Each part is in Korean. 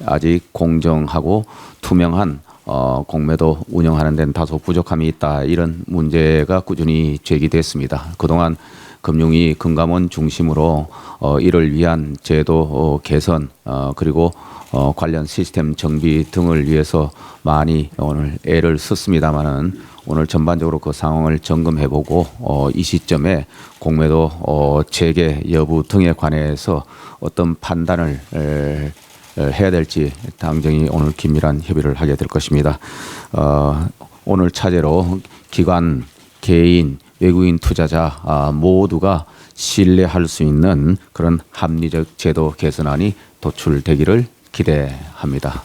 아직 공정하고 투명한 공매도 운영하는 데는 다소 부족함이 있다, 이런 문제가 꾸준히 제기됐습니다. 그동안 금융위 금감원 중심으로 이를 위한 제도 개선 그리고 관련 시스템 정비 등을 위해서 많이 오늘 애를 썼습니다마는, 오늘 전반적으로 그 상황을 점검해보고 이 시점에 공매도 재개 여부 등에 관해서 어떤 판단을 해야 될지 당정이 오늘 긴밀한 협의를 하게 될 것입니다. 오늘 차제로 기관, 개인, 외국인 투자자 모두가 신뢰할 수 있는 그런 합리적 제도 개선안이 도출되기를 기대합니다.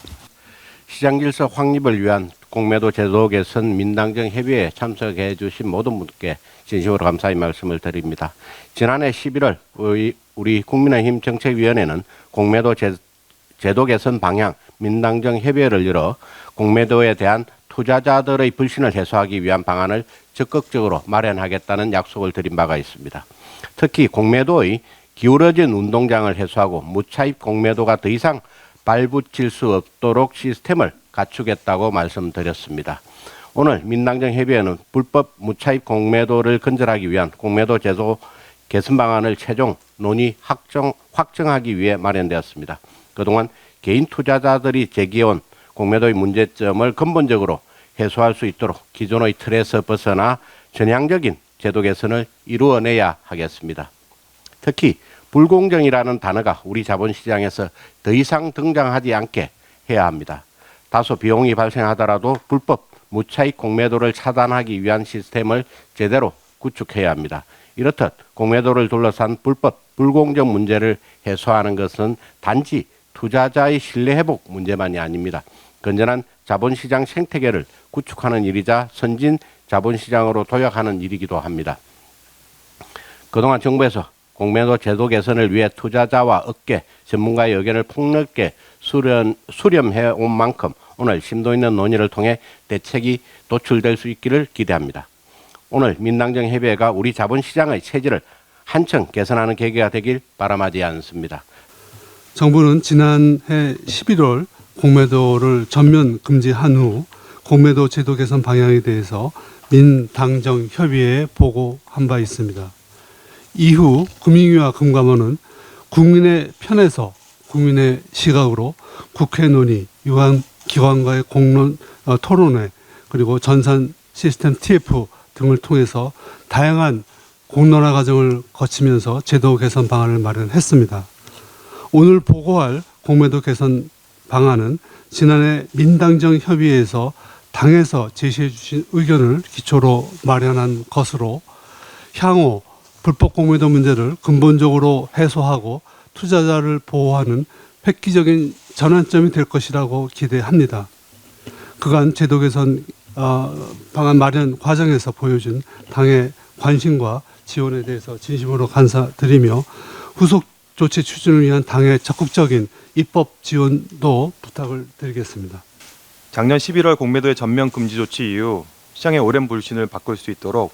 시장 질서 확립을 위한 공매도 제도 개선 민당정 협의회에 참석해 주신 모든 분께 진심으로 감사의 말씀을 드립니다. 지난해 11월 우리 국민의힘 정책위원회는 공매도 제도 개선 방향 민당정 협의회를 열어 공매도에 대한 투자자들의 불신을 해소하기 위한 방안을 적극적으로 마련하겠다는 약속을 드린 바가 있습니다. 특히 공매도의 기울어진 운동장을 해소하고 무차입 공매도가 더 이상 발붙일 수 없도록 시스템을 갖추겠다고 말씀드렸습니다. 오늘 민당정 협의회는 불법 무차입 공매도를 근절하기 위한 공매도 제도 개선 방안을 최종 논의 확정하기 위해 마련되었습니다. 그동안 개인 투자자들이 제기해온 공매도의 문제점을 근본적으로 해소할 수 있도록 기존의 틀에서 벗어나 전향적인 제도 개선을 이루어내야 하겠습니다. 특히 불공정이라는 단어가 우리 자본시장에서 더 이상 등장하지 않게 해야 합니다. 다소 비용이 발생하더라도 불법 무차익 공매도를 차단하기 위한 시스템을 제대로 구축해야 합니다. 이렇듯 공매도를 둘러싼 불법 불공정 문제를 해소하는 것은 단지 투자자의 신뢰 회복 문제만이 아닙니다. 건전한 자본시장 생태계를 구축하는 일이자 선진 자본시장으로 도약하는 일이기도 합니다. 그동안 정부에서 공매도 제도 개선을 위해 투자자와 업계, 전문가의 의견을 폭넓게 수렴해 온 만큼 오늘 심도 있는 논의를 통해 대책이 도출될 수 있기를 기대합니다. 오늘 민당정 협의회가 우리 자본시장의 체질을 한층 개선하는 계기가 되길 바람하지 않습니다. 정부는 지난해 11월 공매도를 전면 금지한 후 공매도 제도 개선 방향에 대해서 민당정 협의회에 보고한 바 있습니다. 이후 금융위와 금감원은 국민의 편에서 국민의 시각으로 국회 논의, 유관 기관과의 공론 토론회, 그리고 전산 시스템 TF 등을 통해서 다양한 공론화 과정을 거치면서 제도 개선 방안을 마련했습니다. 오늘 보고할 공매도 개선 방안은 지난해 민당정 협의회에서 당에서 제시해 주신 의견을 기초로 마련한 것으로 향후 불법 공매도 문제를 근본적으로 해소하고 투자자를 보호하는 획기적인 전환점이 될 것이라고 기대합니다. 그간 제도 개선 방안 마련 과정에서 보여준 당의 관심과 지원에 대해서 진심으로 감사드리며 후속 조치 추진을 위한 당의 적극적인 입법 지원도 부탁을 드리겠습니다. 작년 11월 공매도의 전면 금지 조치 이후 시장의 오랜 불신을 바꿀 수 있도록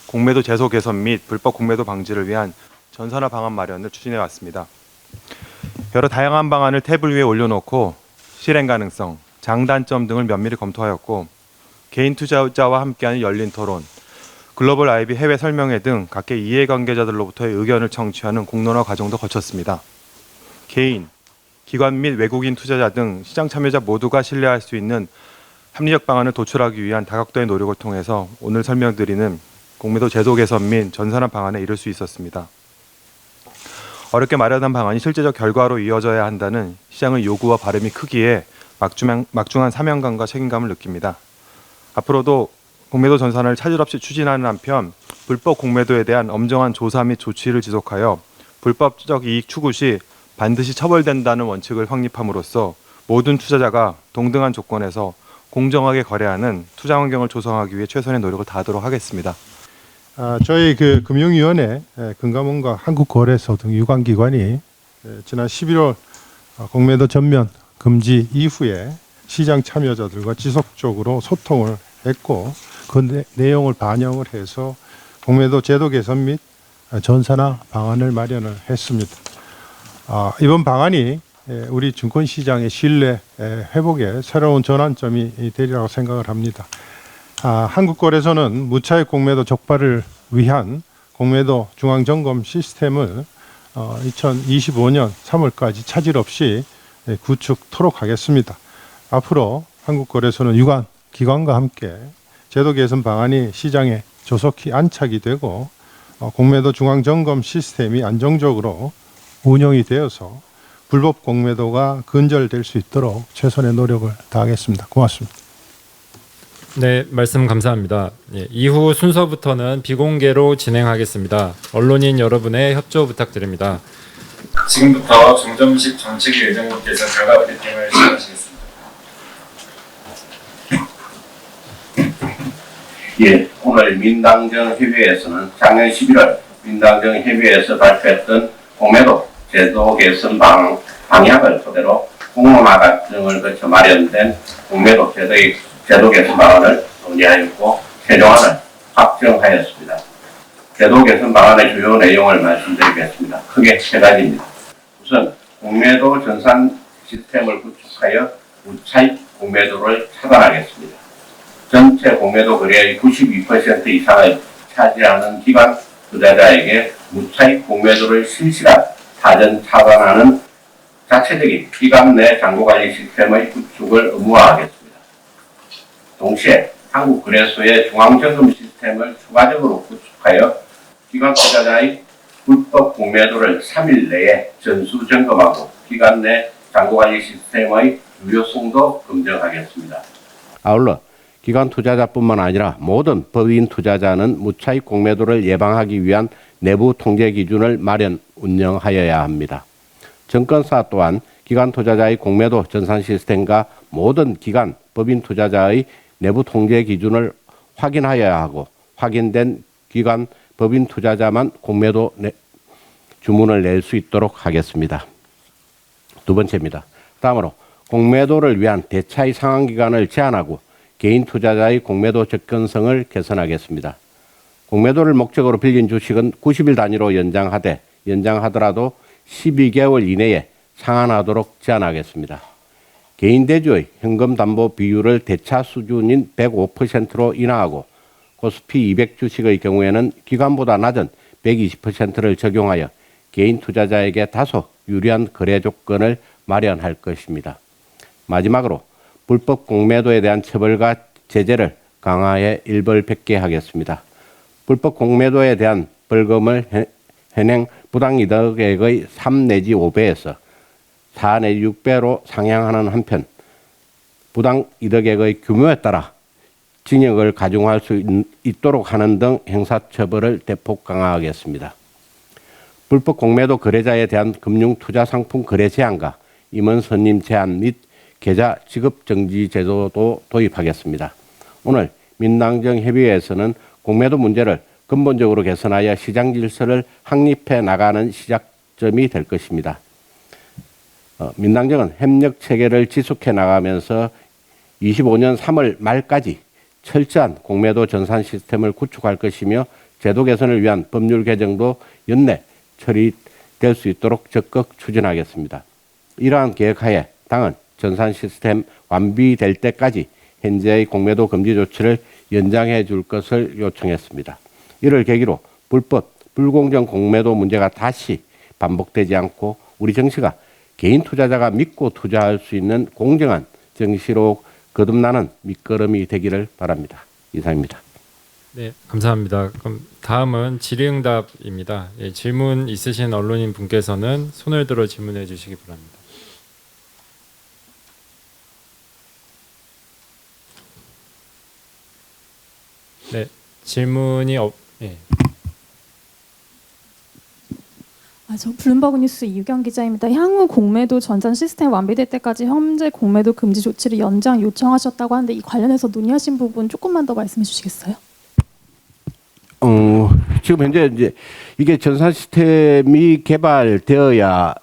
공매도 제도 개선 및 불법 공매도 방지를 위한 전산화 방안 마련을 추진해 왔습니다. 여러 다양한 방안을 탭을 위에 올려놓고 실행 가능성, 장단점 등을 면밀히 검토하였고, 개인 투자자와 함께하는 열린 토론, 글로벌 IB 해외 설명회 등 각계 이해관계자들로부터의 의견을 청취하는 공론화 과정도 거쳤습니다. 개인, 기관 및 외국인 투자자 등 시장 참여자 모두가 신뢰할 수 있는 합리적 방안을 도출하기 위한 다각도의 노력을 통해서 오늘 설명드리는 공매도 제도 개선 및 전산화 방안에 이를 수 있었습니다. 어렵게 마련한 방안이 실제적 결과로 이어져야 한다는 시장의 요구와 바람이 크기에 막중한 사명감과 책임감을 느낍니다. 앞으로도 공매도 전산화를 차질 없이 추진하는 한편 불법 공매도에 대한 엄정한 조사 및 조치를 지속하여 불법적 이익 추구 시 반드시 처벌된다는 원칙을 확립함으로써 모든 투자자가 동등한 조건에서 공정하게 거래하는 투자 환경을 조성하기 위해 최선의 노력을 다하도록 하겠습니다. 저희 금융위원회, 금감원과 한국거래소 등 유관기관이 지난 11월 공매도 전면 금지 이후에 시장 참여자들과 지속적으로 소통을 했고, 그 내용을 반영을 해서 공매도 제도 개선 및 전산화 방안을 마련을 했습니다. 이번 방안이 우리 증권시장의 신뢰 회복에 새로운 전환점이 되리라고 생각을 합니다. 한국거래소는 무차익 공매도 적발을 위한 공매도 중앙점검 시스템을 2025년 3월까지 차질 없이 구축토록 하겠습니다. 앞으로 한국거래소는 유관 기관과 함께 제도 개선 방안이 시장에 조속히 안착이 되고 공매도 중앙점검 시스템이 안정적으로 운영이 되어서 불법 공매도가 근절될 수 있도록 최선의 노력을 다하겠습니다. 고맙습니다. 네, 말씀 감사합니다. 예, 이후 순서부터는 비공개로 진행하겠습니다. 언론인 여러분의 협조 부탁드립니다. 지금부터 정점식 정책위 의장님께서 결과 브리핑을 시작하시겠습니다. 예, 오늘 민당정 협의회에서는 작년 11월 민당정 협의회에서 발표했던 공매도 제도 개선 방향을 토대로 공론화 과정을 거쳐 마련된 공매도 제도 개선 방안을 논의하였고 최종안을 확정하였습니다. 제도 개선 방안의 주요 내용을 말씀드리겠습니다. 크게 세 가지입니다. 우선 공매도 전산 시스템을 구축하여 무차익 공매도를 차단하겠습니다. 전체 공매도 거래의 92% 이상을 차지하는 기관 투자자에게 무차익 공매도를 실시간 사전 차단하는 자체적인 기관 내 잔고관리 시스템의 구축을 의무화하겠습니다. 동시에 한국거래소의 중앙점검 시스템을 추가적으로 구축하여 기관 투자자의 불법 공매도를 3일 내에 전수 점검하고 기관 내 잔고관리 시스템의 유효성도 검증하겠습니다. 아울러 기관 투자자뿐만 아니라 모든 법인 투자자는 무차익 공매도를 예방하기 위한 내부 통제 기준을 마련 운영하여야 합니다. 증권사 또한 기관 투자자의 공매도 전산 시스템과 모든 기관 법인 투자자의 내부 통제 기준을 확인하여야 하고 확인된 기관 법인 투자자만 공매도 주문을 낼 수 있도록 하겠습니다. 두 번째입니다. 다음으로 공매도를 위한 대차의 상환 기간을 제한하고 개인 투자자의 공매도 접근성을 개선하겠습니다. 공매도를 목적으로 빌린 주식은 90일 단위로 연장하더라도 12개월 이내에 상환하도록 제한하겠습니다. 개인 대주의 현금 담보 비율을 대차 수준인 105%로 인하하고 코스피 200 주식의 경우에는 기관보다 낮은 120%를 적용하여 개인 투자자에게 다소 유리한 거래 조건을 마련할 것입니다. 마지막으로 불법 공매도에 대한 처벌과 제재를 강화해 일벌백계 하겠습니다. 불법 공매도에 대한 벌금을 현행 부당이득액의 3 내지 5배에서 4 내지 6배로 상향하는 한편 부당이득액의 규모에 따라 징역을 가중할 수 있도록 하는 등 형사처벌을 대폭 강화하겠습니다. 불법 공매도 거래자에 대한 금융투자상품 거래 제한과 임원 선임 제한 및 계좌 지급 정지 제도도 도입하겠습니다. 오늘 민당정 협의회에서는 공매도 문제를 근본적으로 개선하여 시장 질서를 확립해 나가는 시작점이 될 것입니다. 민당정은 협력 체계를 지속해 나가면서 25년 3월 말까지 철저한 공매도 전산 시스템을 구축할 것이며 제도 개선을 위한 법률 개정도 연내 처리될 수 있도록 적극 추진하겠습니다. 이러한 계획하에 당은 전산 시스템 완비될 때까지 현재의 공매도 금지 조치를 연장해 줄 것을 요청했습니다. 이를 계기로 불법, 불공정 공매도 문제가 다시 반복되지 않고 우리 정시가 개인 투자자가 믿고 투자할 수 있는 공정한 정시로 거듭나는 밑거름이 되기를 바랍니다. 이상입니다. 네, 감사합니다. 그럼 다음은 질의응답입니다. 예, 질문 있으신 언론인 분께서는 손을 들어 질문해 주시기 바랍니다. 네, 질문이 예. 저 블룸버그 뉴스 이유경 기자입니다. 향후 공매도 전산 시스템 완비될 때까지 현재 공매도 금지 조치를 연장 요청하셨다고 하는데 이 관련해서 논의하신 부분 조금만 더 말씀해 주시겠어요? 지금 현재 이제 이게 전산 시스템이 개발되어야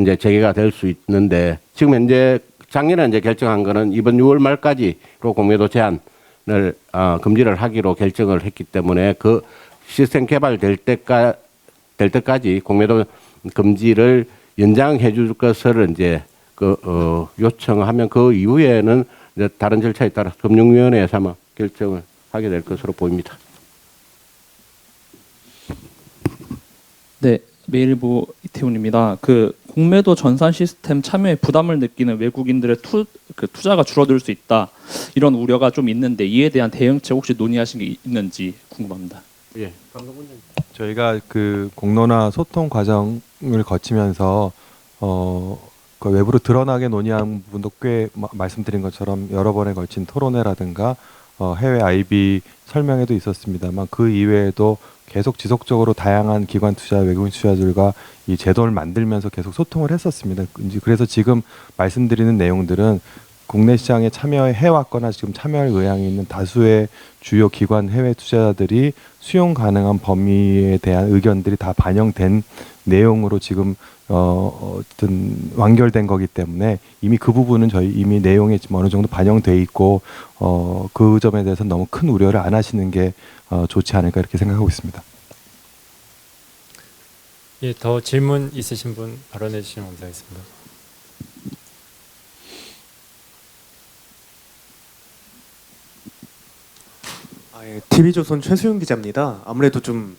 이제 재개가 될 수 있는데 지금 현재 작년에 이제 결정한 거는 이번 6월 말까지로 공매도 제한을 금지를 하기로 결정을 했기 때문에 그 시스템 개발될 때까지 공매도 금지를 연장해 줄 것을 이제 요청하면 그 이후에는 이제 다른 절차에 따라 금융위원회에서 아마 결정을 하게 될 것으로 보입니다. 네, 매일보 이태훈입니다. 그 공매도 전산 시스템 참여에 부담을 느끼는 외국인들의 투자가 줄어들 수 있다, 이런 우려가 좀 있는데 이에 대한 대응책 혹시 논의하신 게 있는지 궁금합니다. 예. 저희가 그 공론화 소통 과정을 거치면서 그 외부로 드러나게 논의한 부분도 꽤 말씀드린 것처럼 여러 번에 걸친 토론회라든가 해외 IB 설명회도 있었습니다만, 그 이외에도 계속 지속적으로 다양한 기관 투자, 외국인 투자들과 이 제도를 만들면서 계속 소통을 했었습니다. 그래서 지금 말씀드리는 내용들은 국내 시장에 참여해왔거나 지금 참여할 의향이 있는 다수의 주요 기관 해외 투자자들이 수용 가능한 범위에 대한 의견들이 다 반영된 내용으로 지금 어떤 완결된 거기 때문에 이미 그 부분은 저희 이미 내용에 지금 어느 정도 반영돼 있고 그 점에 대해서 너무 큰 우려를 안 하시는 게 좋지 않을까 이렇게 생각하고 있습니다. 예, 더 질문 있으신 분 발언해 주시면 감사하겠습니다. TV조선 최수용 기자입니다. 아무래도 좀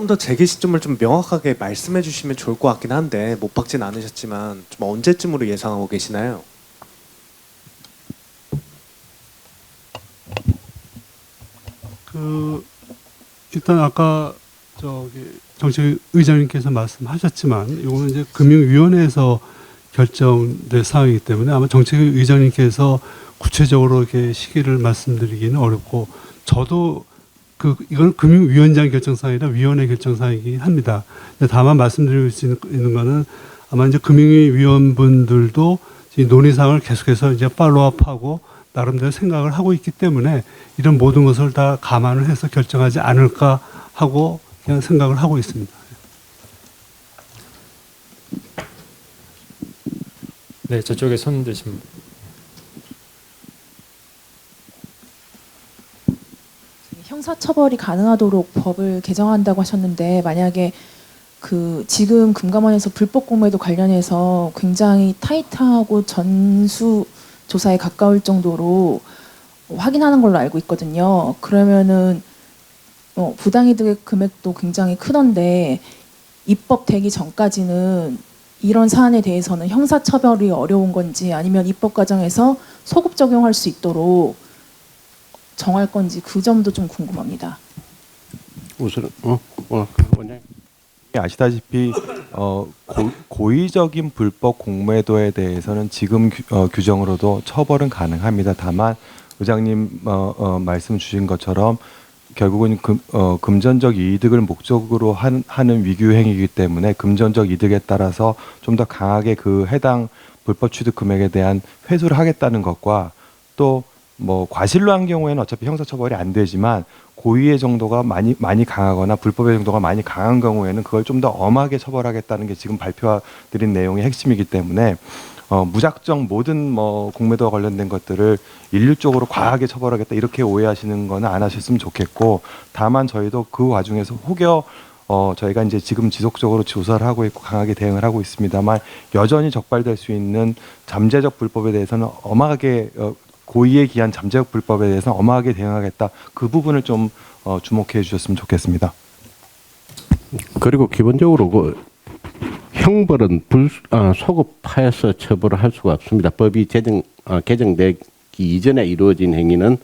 더 재개 시점을 좀 명확하게 말씀해 주시면 좋을 것 같긴 한데 못 박진 않으셨지만 좀 언제쯤으로 예상하고 계시나요? 일단 아까 정책의장님께서 말씀하셨지만 이거는 이제 금융위원회에서 결정될 사항이기 때문에 아마 정책의장님께서 구체적으로 이렇게 시기를 말씀드리기는 어렵고, 저도 이건 금융위원장 결정사항이라 위원회 결정사항이긴 합니다. 다만 말씀드릴 수 있는 거는 아마 이제 금융위원분들도 이 논의사항을 계속해서 이제 팔로우업하고 나름대로 생각을 하고 있기 때문에 이런 모든 것을 다 감안을 해서 결정하지 않을까 하고 그냥 생각을 하고 있습니다. 네, 저쪽에 손 드신 분. 형사처벌이 가능하도록 법을 개정한다고 하셨는데, 만약에 지금 금감원에서 불법 공매도 관련해서 굉장히 타이트하고 전수 조사에 가까울 정도로 확인하는 걸로 알고 있거든요. 그러면은 부당이득의 금액도 굉장히 크던데 입법되기 전까지는 이런 사안에 대해서는 형사처벌이 어려운 건지 아니면 입법 과정에서 소급 적용할 수 있도록 정할 건지 그 점도 좀 궁금합니다. 우선 원장님. 아시다시피 고의적인 불법 공매도에 대해서는 지금 규정으로도 처벌은 가능합니다. 다만 의장님 말씀 주신 것처럼 결국은 금전적 이득을 목적으로 하는 위규 행위이기 때문에 금전적 이득에 따라서 좀 더 강하게 그 해당 불법 취득 금액에 대한 회수를 하겠다는 것과, 또 뭐 과실로 한 경우에는 어차피 형사처벌이 안 되지만 고의의 정도가 많이 강하거나 불법의 정도가 많이 강한 경우에는 그걸 좀 더 엄하게 처벌하겠다는 게 지금 발표드린 내용의 핵심이기 때문에 무작정 모든 공매도와 관련된 것들을 일률적으로 과하게 처벌하겠다 이렇게 오해하시는 거는 안 하셨으면 좋겠고, 다만 저희도 그 와중에서 혹여 저희가 이제 지금 지속적으로 조사를 하고 있고 강하게 대응을 하고 있습니다만, 여전히 적발될 수 있는 잠재적 불법에 대해서는 엄하게 고의에 기한 잠재적 불법에 대해서는 엄하게 대응하겠다, 그 부분을 좀 주목해 주셨으면 좋겠습니다. 그리고 기본적으로 형벌은 소급하여서 처벌을 할 수가 없습니다. 법이 개정되기 이전에 이루어진 행위는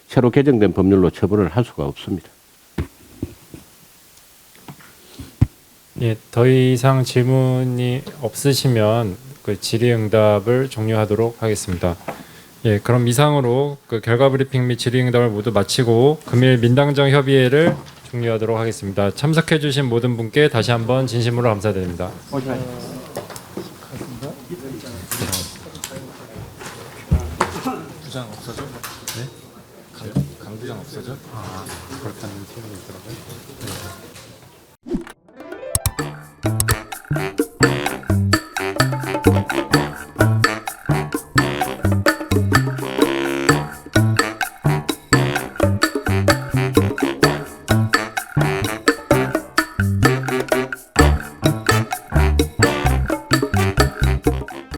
새로 개정된 법률로 처벌을 할 수가 없습니다. 예, 더 이상 질문이 없으시면 그 질의응답을 종료하도록 하겠습니다. 예, 그럼 이상으로 그 결과 브리핑 및 질의응답을 모두 마치고 금일 민당정 협의회를 종료하도록 하겠습니다. 참석해주신 모든 분께 다시 한번 진심으로 감사드립니다. 부장 없어져? 네? 강부장 없어져? 그렇다는 팀이 있더라고요. 네.